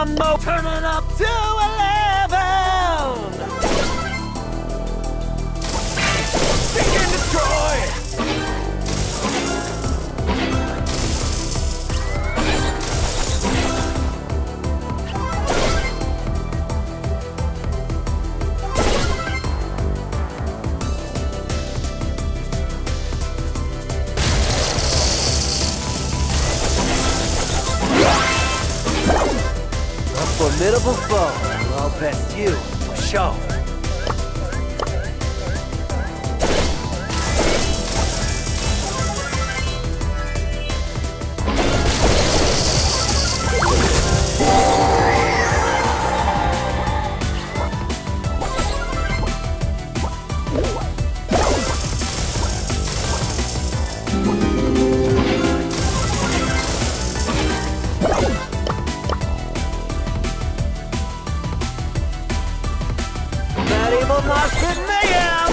mambo, turning up to 11. Seek and destroy. Formidable foe. I'll best you for sure. Evil Mosh Pit Mayhem!